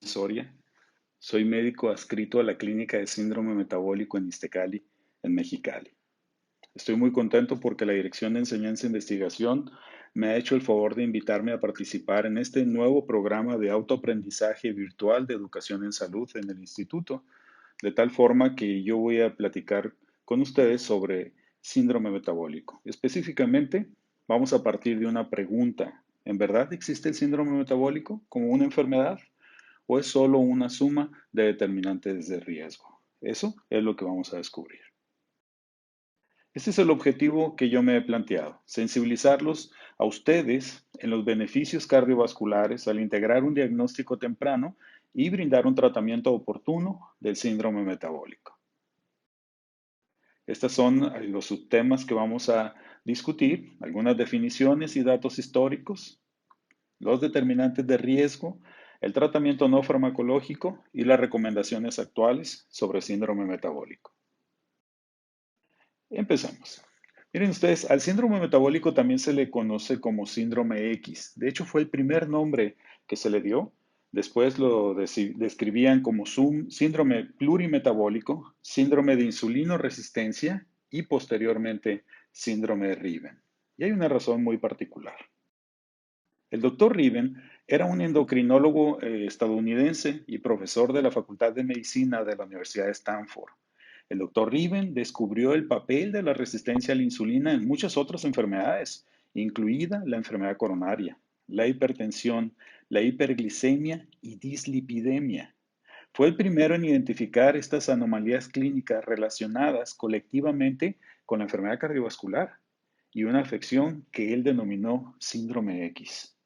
Soria. Soy médico adscrito a la Clínica de Síndrome Metabólico en Iztecali, en Mexicali. Estoy muy contento porque la Dirección de Enseñanza e Investigación me ha hecho el favor de invitarme a participar en este nuevo programa de autoaprendizaje virtual de educación en salud en el instituto, de tal forma que yo voy a platicar con ustedes sobre síndrome metabólico. Específicamente, vamos a partir de una pregunta. ¿En verdad existe el síndrome metabólico como una enfermedad? ¿O es solo una suma de determinantes de riesgo? Eso es lo que vamos a descubrir. Este es el objetivo que yo me he planteado, sensibilizarlos a ustedes en los beneficios cardiovasculares al integrar un diagnóstico temprano y brindar un tratamiento oportuno del síndrome metabólico. Estos son los subtemas que vamos a discutir, algunas definiciones y datos históricos, los determinantes de riesgo, el tratamiento no farmacológico y las recomendaciones actuales sobre síndrome metabólico. Empezamos. Miren ustedes, al síndrome metabólico también se le conoce como síndrome X. De hecho, fue el primer nombre que se le dio. Después lo describían como síndrome plurimetabólico, síndrome de insulinoresistencia y posteriormente síndrome de Riven. Y hay una razón muy particular. El doctor Riven era un endocrinólogo estadounidense y profesor de la Facultad de Medicina de la Universidad de Stanford. El doctor Riven descubrió el papel de la resistencia a la insulina en muchas otras enfermedades, incluida la enfermedad coronaria, la hipertensión, la hiperglicemia y dislipidemia. Fue el primero en identificar estas anomalías clínicas relacionadas colectivamente con la enfermedad cardiovascular y una afección que él denominó síndrome X.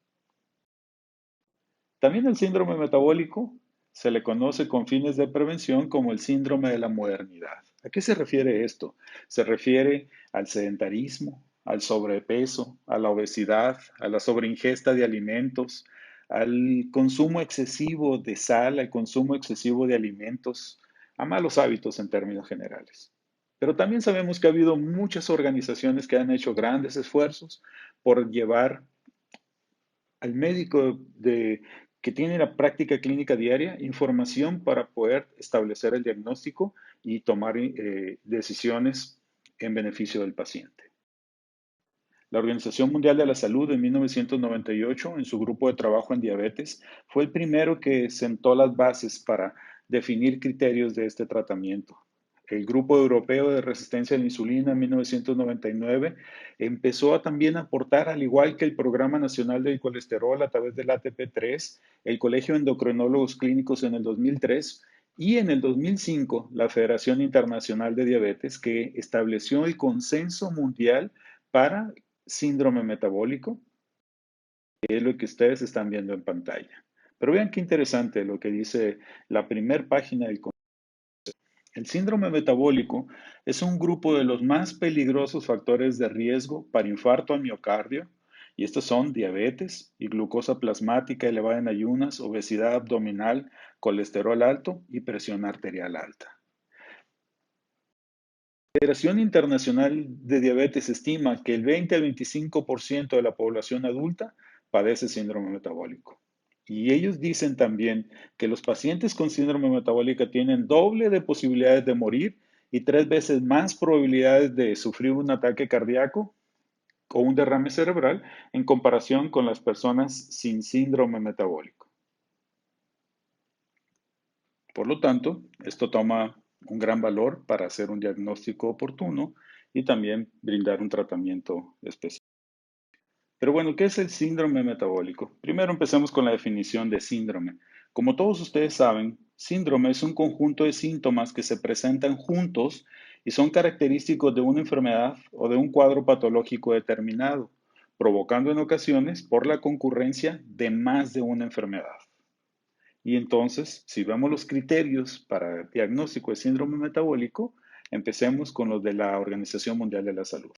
También el síndrome metabólico se le conoce con fines de prevención como el síndrome de la modernidad. ¿A qué se refiere esto? Se refiere al sedentarismo, al sobrepeso, a la obesidad, a la sobreingesta de alimentos, al consumo excesivo de sal, al consumo excesivo de alimentos, a malos hábitos en términos generales. Pero también sabemos que ha habido muchas organizaciones que han hecho grandes esfuerzos por llevar al médico que tiene la práctica clínica diaria información para poder establecer el diagnóstico y tomar decisiones en beneficio del paciente. La Organización Mundial de la Salud en 1998, en su grupo de trabajo en diabetes, fue el primero que sentó las bases para definir criterios de este tratamiento. El Grupo Europeo de Resistencia a la Insulina en 1999 empezó a también aportar, al igual que el Programa Nacional del Colesterol a través del ATP3, el Colegio de Endocrinólogos Clínicos en el 2003 y en el 2005 la Federación Internacional de Diabetes, que estableció el consenso mundial para síndrome metabólico, que es lo que ustedes están viendo en pantalla. Pero vean qué interesante lo que dice la primera página del. El síndrome metabólico es un grupo de los más peligrosos factores de riesgo para infarto al miocardio, y estos son diabetes y glucosa plasmática elevada en ayunas, obesidad abdominal, colesterol alto y presión arterial alta. La Federación Internacional de Diabetes estima que el 20 al 25% de la población adulta padece síndrome metabólico. Y ellos dicen también que los pacientes con síndrome metabólica tienen doble de posibilidades de morir y 3 veces más probabilidades de sufrir un ataque cardíaco o un derrame cerebral en comparación con las personas sin síndrome metabólico. Por lo tanto, esto toma un gran valor para hacer un diagnóstico oportuno y también brindar un tratamiento específico. Pero bueno, ¿qué es el síndrome metabólico? Primero empecemos con la definición de síndrome. Como todos ustedes saben, síndrome es un conjunto de síntomas que se presentan juntos y son característicos de una enfermedad o de un cuadro patológico determinado, provocando en ocasiones por la concurrencia de más de una enfermedad. Y entonces, si vemos los criterios para el diagnóstico de síndrome metabólico, empecemos con los de la Organización Mundial de la Salud.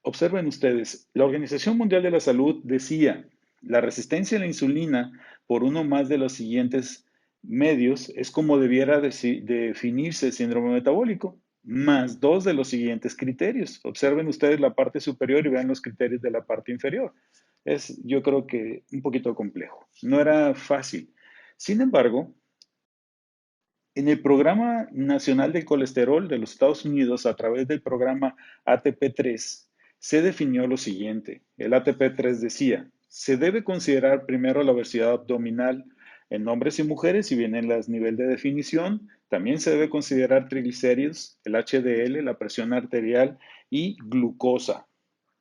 Observen ustedes, la Organización Mundial de la Salud decía, la resistencia a la insulina por uno más de los siguientes medios es como debiera definirse el síndrome metabólico, más dos de los siguientes criterios. Observen ustedes la parte superior y vean los criterios de la parte inferior. Es, yo creo que un poquito complejo. No era fácil. Sin embargo, en el Programa Nacional del Colesterol de los Estados Unidos, a través del programa ATP3, se definió lo siguiente. El ATP3 decía, se debe considerar primero la obesidad abdominal en hombres y mujeres, y bien en el nivel de definición. También se debe considerar triglicéridos, el HDL, la presión arterial y glucosa.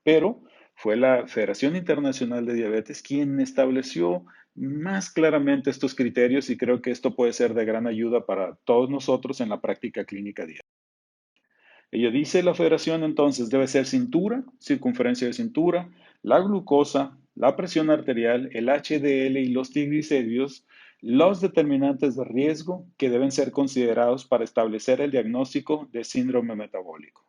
Pero fue la Federación Internacional de Diabetes quien estableció más claramente estos criterios, y creo que esto puede ser de gran ayuda para todos nosotros en la práctica clínica diaria. Ella dice, la federación entonces debe ser cintura, circunferencia de cintura, la glucosa, la presión arterial, el HDL y los triglicéridos, los determinantes de riesgo que deben ser considerados para establecer el diagnóstico de síndrome metabólico.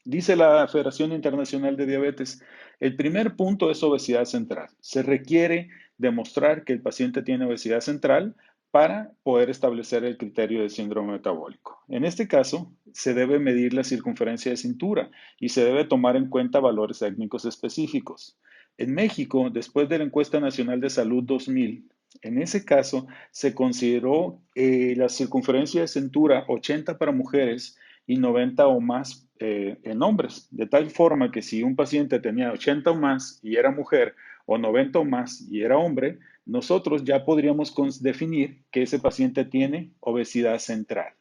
Dice la Federación Internacional de Diabetes, el primer punto es obesidad central. Se requiere demostrar que el paciente tiene obesidad central para poder establecer el criterio de síndrome metabólico. En este caso, se debe medir la circunferencia de cintura y se debe tomar en cuenta valores étnicos específicos. En México, después de la Encuesta Nacional de Salud 2000, en ese caso se consideró la circunferencia de cintura 80 para mujeres y 90 o más en hombres, de tal forma que si un paciente tenía 80 o más y era mujer, o 90 o más y era hombre, nosotros ya podríamos definir que ese paciente tiene obesidad central.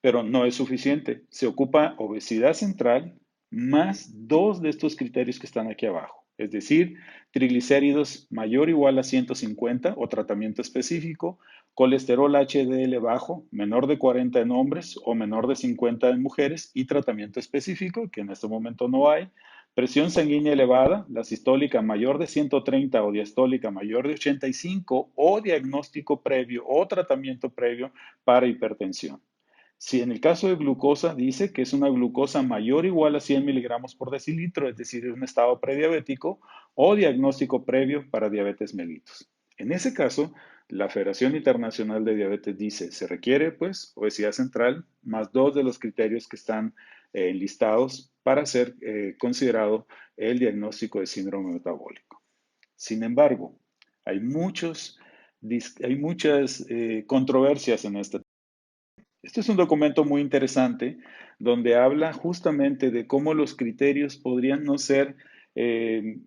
Pero no es suficiente. Se ocupa obesidad central más dos de estos criterios que están aquí abajo. Es decir, triglicéridos mayor o igual a 150 o tratamiento específico, colesterol HDL bajo, menor de 40 en hombres o menor de 50 en mujeres y tratamiento específico, que en este momento no hay, presión sanguínea elevada, la sistólica mayor de 130 o diastólica mayor de 85 o diagnóstico previo o tratamiento previo para hipertensión. Si en el caso de glucosa dice que es una glucosa mayor o igual a 100 miligramos por decilitro, es decir, un estado prediabético o diagnóstico previo para diabetes mellitus. En ese caso, la Federación Internacional de Diabetes dice, se requiere pues obesidad central más dos de los criterios que están listados para ser considerado el diagnóstico de síndrome metabólico. Sin embargo, hay, hay muchas controversias en este. Este es un documento muy interesante donde habla justamente de cómo los criterios podrían no ser eh,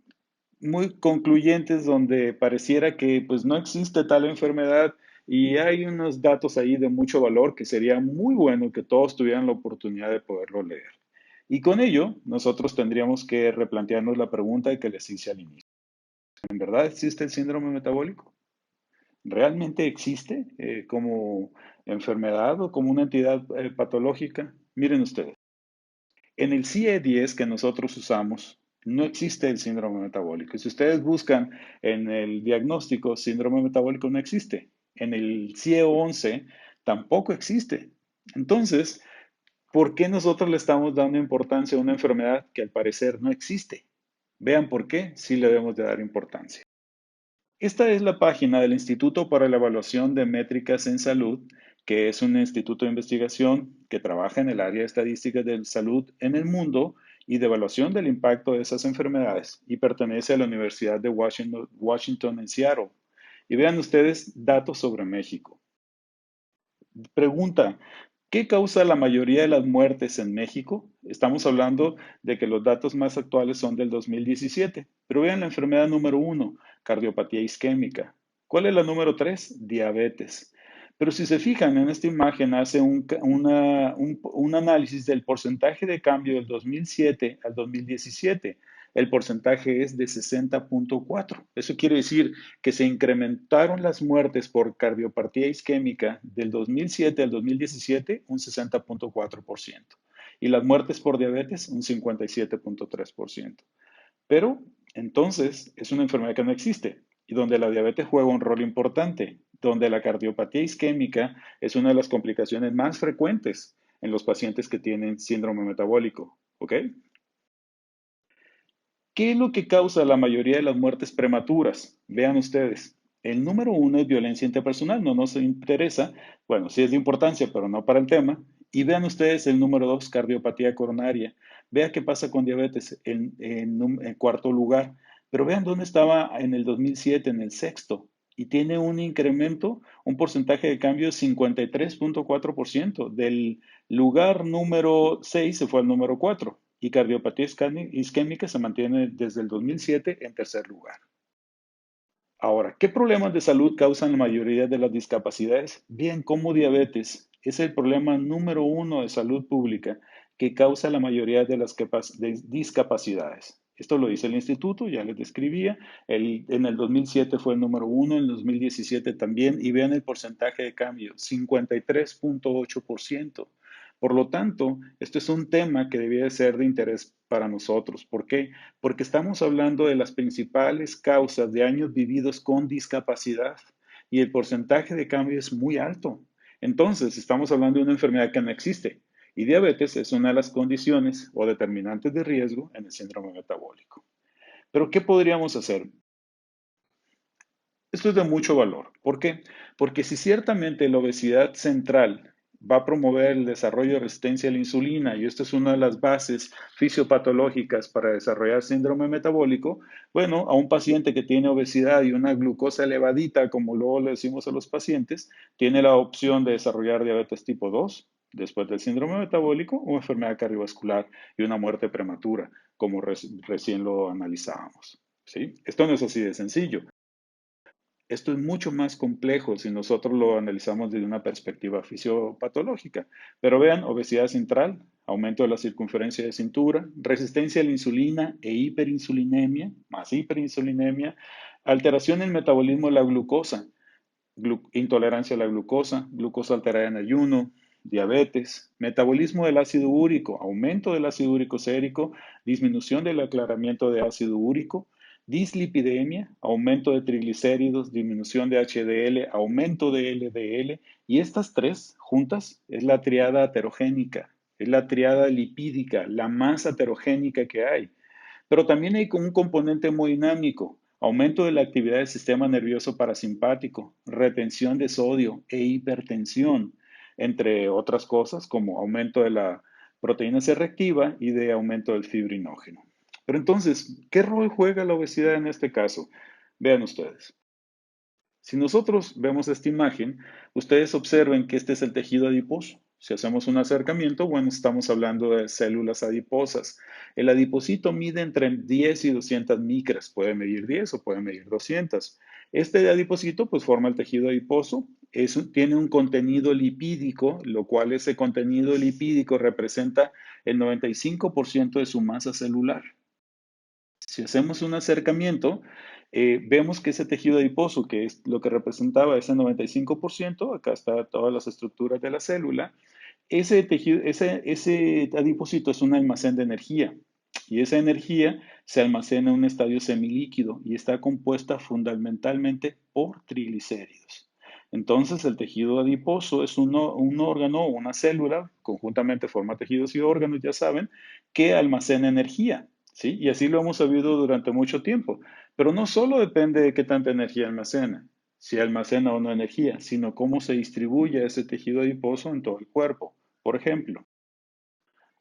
muy concluyentes, donde pareciera que pues no existe tal enfermedad, y hay unos datos ahí de mucho valor que sería muy bueno que todos tuvieran la oportunidad de poderlo leer. Y con ello, nosotros tendríamos que replantearnos la pregunta que les hice al inicio. ¿En verdad existe el síndrome metabólico? ¿Realmente existe como enfermedad o como una entidad patológica? Miren ustedes, en el CIE-10 que nosotros usamos, no existe el síndrome metabólico. Si ustedes buscan en el diagnóstico, síndrome metabólico no existe. En el CIE-11 tampoco existe. Entonces, ¿por qué nosotros le estamos dando importancia a una enfermedad que al parecer no existe? Vean por qué sí le debemos de dar importancia. Esta es la página del Instituto para la Evaluación de Métricas en Salud, que es un instituto de investigación que trabaja en el área de estadísticas de salud en el mundo y de evaluación del impacto de esas enfermedades, y pertenece a la Universidad de Washington en Seattle. Y vean ustedes datos sobre México. Pregunta, ¿qué causa la mayoría de las muertes en México? Estamos hablando de que los datos más actuales son del 2017, pero vean la enfermedad número 1, cardiopatía isquémica. ¿Cuál es la número 3? Diabetes. Pero si se fijan en esta imagen, hace un análisis del porcentaje de cambio del 2007 al 2017. El porcentaje es de 60.4. Eso quiere decir que se incrementaron las muertes por cardiopatía isquémica del 2007 al 2017 un 60.4%, y las muertes por diabetes un 57.3%. Pero entonces es una enfermedad que no existe y donde la diabetes juega un rol importante, donde la cardiopatía isquémica es una de las complicaciones más frecuentes en los pacientes que tienen síndrome metabólico. ¿Ok? ¿Qué es lo que causa la mayoría de las muertes prematuras? Vean ustedes. El número 1 es violencia interpersonal, no nos interesa. Bueno, sí es de importancia, pero no para el tema. Y vean ustedes el número 2, cardiopatía coronaria. Vean qué pasa con diabetes en cuarto lugar. Pero vean dónde estaba en el 2007, en el sexto. y tiene un incremento, un porcentaje de cambio de 53.4%. Del lugar número 6 se fue al número 4 y cardiopatía isquémica se mantiene desde el 2007 en tercer lugar. Ahora, ¿qué problemas de salud causan la mayoría de las discapacidades? Bien, como diabetes es el problema número uno de salud pública que causa la mayoría de las discapacidades. Esto lo dice el instituto, ya les describía. En el 2007 fue el número uno, en el 2017 también, y vean el porcentaje de cambio, 53.8%. Por lo tanto, esto es un tema que debía ser de interés para nosotros. ¿Por qué? Porque estamos hablando de las principales causas de años vividos con discapacidad y el porcentaje de cambio es muy alto. Entonces, estamos hablando de una enfermedad que no existe y diabetes es una de las condiciones o determinantes de riesgo en el síndrome metabólico. Pero, ¿qué podríamos hacer? Esto es de mucho valor. ¿Por qué? Porque si ciertamente la obesidad central va a promover el desarrollo de resistencia a la insulina, y esto es una de las bases fisiopatológicas para desarrollar síndrome metabólico, bueno, a un paciente que tiene obesidad y una glucosa elevadita, como luego le decimos a los pacientes, tiene la opción de desarrollar diabetes tipo 2 después del síndrome metabólico o enfermedad cardiovascular y una muerte prematura, como recién lo analizábamos. ¿Sí? Esto no es así de sencillo. Esto es mucho más complejo si nosotros lo analizamos desde una perspectiva fisiopatológica. Pero vean, obesidad central, aumento de la circunferencia de cintura, resistencia a la insulina e hiperinsulinemia, más hiperinsulinemia, alteración en el metabolismo de la glucosa, intolerancia a la glucosa, glucosa alterada en ayuno, diabetes, metabolismo del ácido úrico, aumento del ácido úrico sérico, disminución del aclaramiento de ácido úrico, dislipidemia, aumento de triglicéridos, disminución de HDL, aumento de LDL, y estas tres juntas es la triada aterogénica, es la triada lipídica, la más aterogénica que hay. Pero también hay un componente hemodinámico, aumento de la actividad del sistema nervioso parasimpático, retención de sodio e hipertensión, entre otras cosas como aumento de la proteína C reactiva y de aumento del fibrinógeno. Pero entonces, ¿qué rol juega la obesidad en este caso? Vean ustedes. Si nosotros vemos esta imagen, ustedes observen que este es el tejido adiposo. Si hacemos un acercamiento, bueno, estamos hablando de células adiposas. El adipocito mide entre 10 y 200 micras, puede medir 10 o puede medir 200. Este adipocito pues forma el tejido adiposo, tiene un contenido lipídico, lo cual ese contenido lipídico representa el 95% de su masa celular. Si hacemos un acercamiento, vemos que ese tejido adiposo, que es lo que representaba ese 95%, acá están todas las estructuras de la célula, ese tejido, ese adipocito es un almacén de energía y esa energía se almacena en un estadio semilíquido y está compuesta fundamentalmente por triglicéridos. Entonces, el tejido adiposo es un órgano o una célula, conjuntamente forma tejidos y órganos, ya saben, que almacena energía. ¿Sí? Y así lo hemos sabido durante mucho tiempo. Pero no solo depende de qué tanta energía almacena, si almacena o no energía, sino cómo se distribuye ese tejido adiposo en todo el cuerpo. Por ejemplo,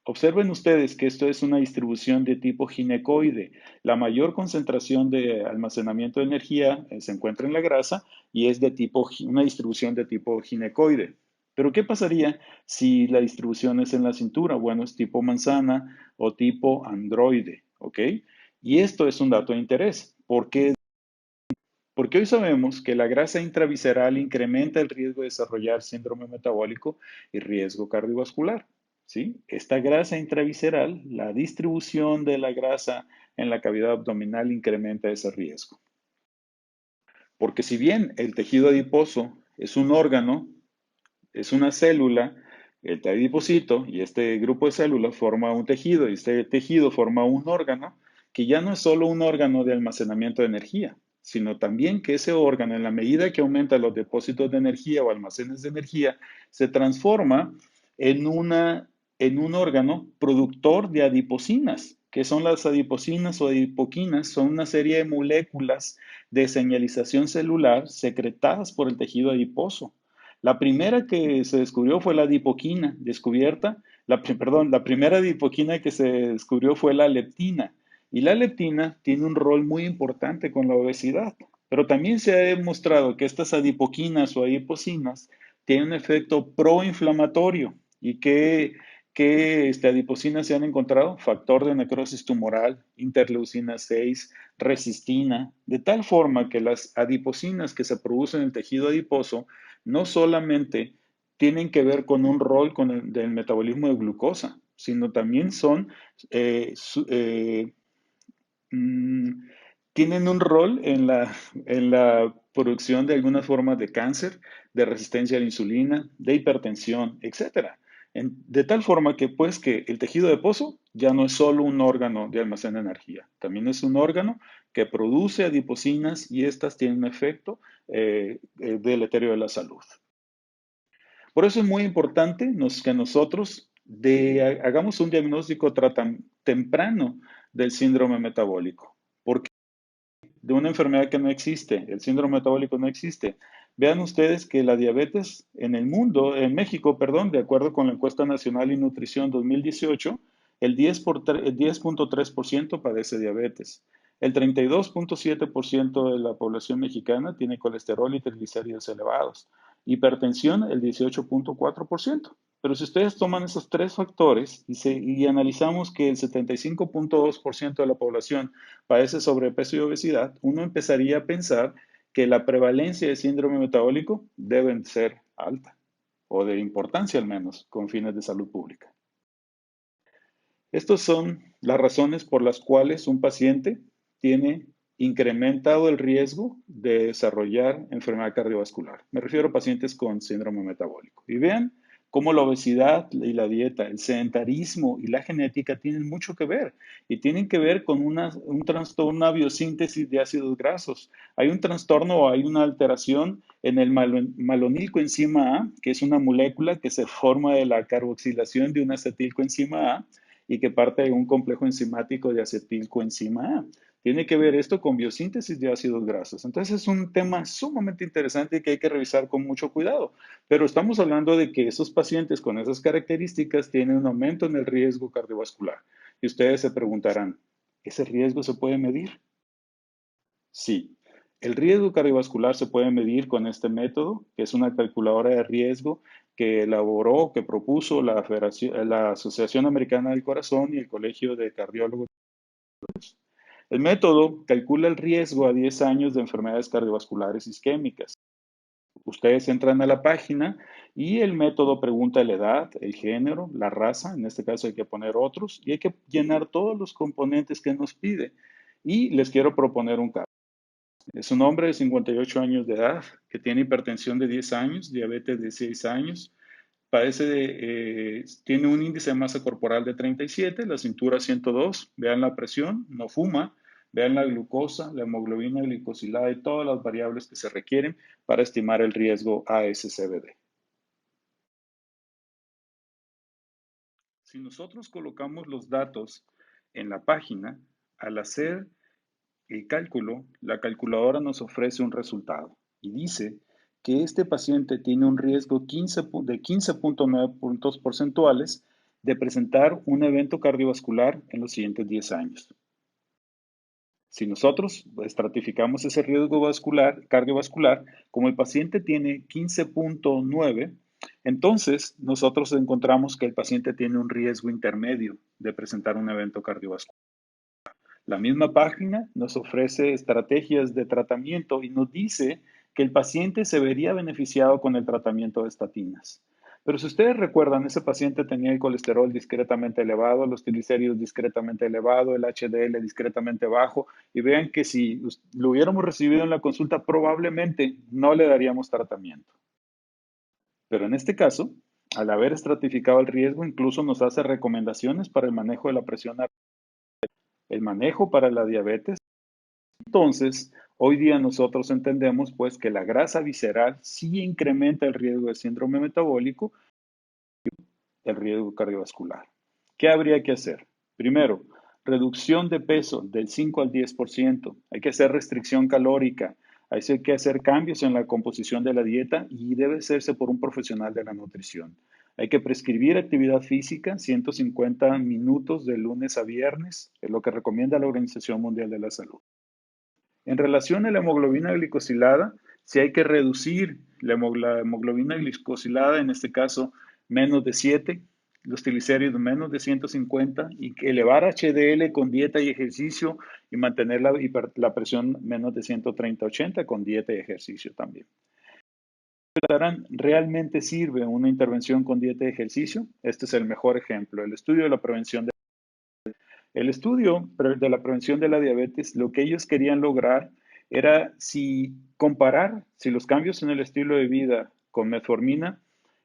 observen ustedes que esto es una distribución de tipo ginecoide. La mayor concentración de almacenamiento de energía se encuentra en la grasa y es de una distribución de tipo ginecoide. Pero ¿qué pasaría si la distribución es en la cintura? Bueno, es tipo manzana o tipo androide, ¿ok? Y esto es un dato de interés. ¿Por qué? Porque hoy sabemos que la grasa intravisceral incrementa el riesgo de desarrollar síndrome metabólico y riesgo cardiovascular. ¿Sí? Esta grasa intravisceral, la distribución de la grasa en la cavidad abdominal incrementa ese riesgo. Porque si bien el tejido adiposo es un órgano, es una célula, el adipocito y este grupo de células forma un tejido y este tejido forma un órgano que ya no es solo un órgano de almacenamiento de energía, sino también que ese órgano, en la medida que aumenta los depósitos de energía o almacenes de energía, se transforma en, en un órgano productor de adipocinas. ¿Qué son las adipocinas o adipoquinas? Son una serie de moléculas de señalización celular secretadas por el tejido adiposo. La primera que se descubrió fue la adipoquina, la primera adipoquina que se descubrió fue la leptina. Y la leptina tiene un rol muy importante con la obesidad. Pero también se ha demostrado que estas adipoquinas o adipocinas tienen un efecto proinflamatorio. ¿Y qué adipocinas se han encontrado? Factor de necrosis tumoral, interleucina 6, resistina, de tal forma que las adipocinas que se producen en el tejido adiposo no solamente tienen que ver con un rol del metabolismo de glucosa, sino también son eh, su- eh, mm, tienen un rol en la producción de algunas formas de cáncer, de resistencia a la insulina, de hipertensión, etcétera. De tal forma que, pues, que el tejido adiposo ya no es solo un órgano de almacén de energía, también es un órgano que produce adipocinas y estas tienen un efecto deleterio de la salud. Por eso es muy importante que nosotros hagamos un diagnóstico temprano del síndrome metabólico. ¿Por de una enfermedad que no existe, el síndrome metabólico no existe? Vean ustedes que la diabetes en el mundo, en México, perdón, de acuerdo con la encuesta nacional y nutrición 2018, el 10.3% padece diabetes. El 32.7% de la población mexicana tiene colesterol y triglicéridos elevados. Hipertensión, el 18.4%. Pero si ustedes toman esos tres factores y analizamos que el 75.2% de la población padece sobrepeso y obesidad, uno empezaría a pensar que la prevalencia de síndrome metabólico debe ser alta, o de importancia al menos, con fines de salud pública. Estas son las razones por las cuales un paciente tiene incrementado el riesgo de desarrollar enfermedad cardiovascular. Me refiero a pacientes con síndrome metabólico. Y vean cómo la obesidad y la dieta, el sedentarismo y la genética tienen mucho que ver y tienen que ver con un trastorno, una biosíntesis de ácidos grasos. Hay un trastorno o hay una alteración en el malonilcoenzima A, que es una molécula que se forma de la carboxilación de una acetilcoenzima A y que parte de un complejo enzimático de acetilcoenzima A. Tiene que ver esto con biosíntesis de ácidos grasos. Entonces es un tema sumamente interesante y que hay que revisar con mucho cuidado. Pero estamos hablando de que esos pacientes con esas características tienen un aumento en el riesgo cardiovascular. Y ustedes se preguntarán, ¿ese riesgo se puede medir? Sí, el riesgo cardiovascular se puede medir con este método, que es una calculadora de riesgo que elaboró, que propuso la Asociación Americana del Corazón y el Colegio de Cardiólogos. El método calcula el riesgo a 10 años de enfermedades cardiovasculares isquémicas. Ustedes entran a la página y el método pregunta la edad, el género, la raza, en este caso hay que poner otros, y hay que llenar todos los componentes que nos pide. Y les quiero proponer un caso. Es un hombre de 58 años de edad que tiene hipertensión de 10 años, diabetes de 6 años, tiene un índice de masa corporal de 37, la cintura 102, vean la presión, no fuma, vean la glucosa, la hemoglobina glicosilada y todas las variables que se requieren para estimar el riesgo ASCVD. Si nosotros colocamos los datos en la página, al hacer el cálculo, la calculadora nos ofrece un resultado y dice que este paciente tiene un riesgo de 15.9 puntos porcentuales de presentar un evento cardiovascular en los siguientes 10 años. Si nosotros estratificamos ese riesgo cardiovascular, como el paciente tiene 15.9, entonces nosotros encontramos que el paciente tiene un riesgo intermedio de presentar un evento cardiovascular. La misma página nos ofrece estrategias de tratamiento y nos dice que el paciente se vería beneficiado con el tratamiento de estatinas. Pero si ustedes recuerdan, ese paciente tenía el colesterol discretamente elevado, los triglicéridos discretamente elevado, el HDL discretamente bajo, y vean que si lo hubiéramos recibido en la consulta, probablemente no le daríamos tratamiento. Pero en este caso, al haber estratificado el riesgo, incluso nos hace recomendaciones para el manejo de la presión arterial, el manejo para la diabetes. Entonces, hoy día nosotros entendemos pues que la grasa visceral sí incrementa el riesgo de síndrome metabólico, el riesgo cardiovascular. ¿Qué habría que hacer? Primero, reducción de peso del 5 al 10%. Hay que hacer restricción calórica. Hay que hacer cambios en la composición de la dieta y debe hacerse por un profesional de la nutrición. Hay que prescribir actividad física, 150 minutos de lunes a viernes, es lo que recomienda la Organización Mundial de la Salud. En relación a la hemoglobina glicosilada, si hay que reducir la hemoglobina glicosilada, en este caso menos de 7, los triglicéridos menos de 150 y que elevar HDL con dieta y ejercicio y mantener la presión menos de 130-80 con dieta y ejercicio también. ¿Realmente sirve una intervención con dieta y ejercicio? Este es el mejor ejemplo, el estudio de la prevención de la prevención de la diabetes, lo que ellos querían lograr era comparar si los cambios en el estilo de vida con metformina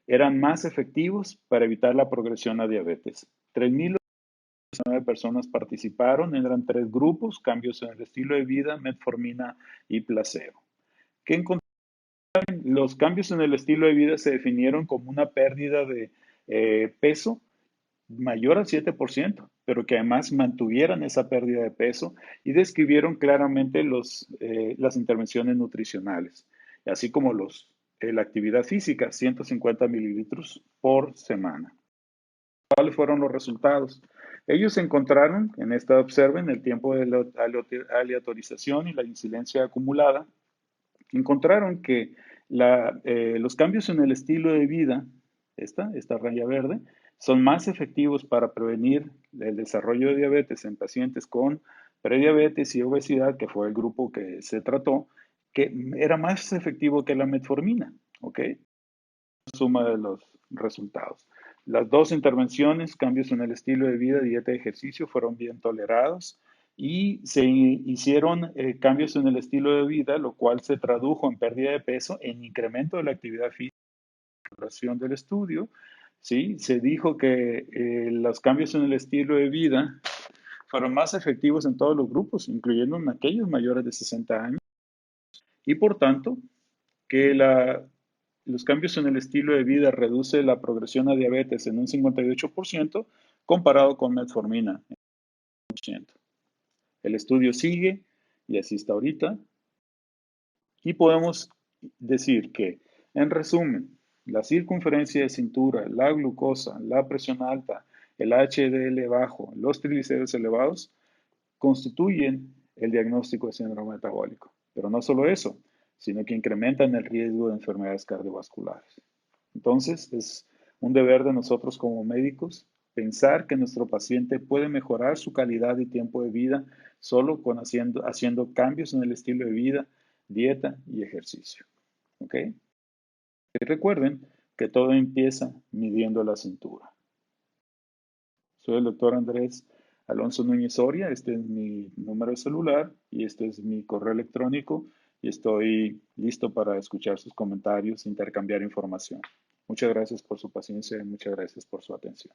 eran más efectivos para evitar la progresión a diabetes. 3.009 personas participaron, eran 3 grupos, cambios en el estilo de vida, metformina y placebo. ¿Qué encontraron? Los cambios en el estilo de vida se definieron como una pérdida de peso mayor al 7%, pero que además mantuvieran esa pérdida de peso y describieron claramente las intervenciones nutricionales, así como la actividad física, 150 mililitros por semana. ¿Cuáles fueron los resultados? Ellos encontraron en esta observen el tiempo de la aleatorización y la incidencia acumulada, encontraron que los cambios en el estilo de vida, esta raya verde, son más efectivos para prevenir el desarrollo de diabetes en pacientes con prediabetes y obesidad, que fue el grupo que se trató, que era más efectivo que la metformina, ¿ok? Suma de los resultados. Las 2 intervenciones, cambios en el estilo de vida, dieta y ejercicio, fueron bien tolerados y se hicieron cambios en el estilo de vida, lo cual se tradujo en pérdida de peso, en incremento de la actividad física, duración del estudio. ¿Sí? Se dijo que los cambios en el estilo de vida fueron más efectivos en todos los grupos, incluyendo en aquellos mayores de 60 años, y por tanto, que los cambios en el estilo de vida reduce la progresión a diabetes en un 58% comparado con metformina en 1%. El estudio sigue y así está ahorita. Y podemos decir que, en resumen, la circunferencia de cintura, la glucosa, la presión alta, el HDL bajo, los triglicéridos elevados, constituyen el diagnóstico de síndrome metabólico. Pero no solo eso, sino que incrementan el riesgo de enfermedades cardiovasculares. Entonces, es un deber de nosotros como médicos pensar que nuestro paciente puede mejorar su calidad y tiempo de vida solo haciendo cambios en el estilo de vida, dieta y ejercicio. ¿Ok? Y recuerden que todo empieza midiendo la cintura. Soy el doctor Andrés Alonso Núñez Soria, este es mi número de celular y este es mi correo electrónico y estoy listo para escuchar sus comentarios, intercambiar información. Muchas gracias por su paciencia y muchas gracias por su atención.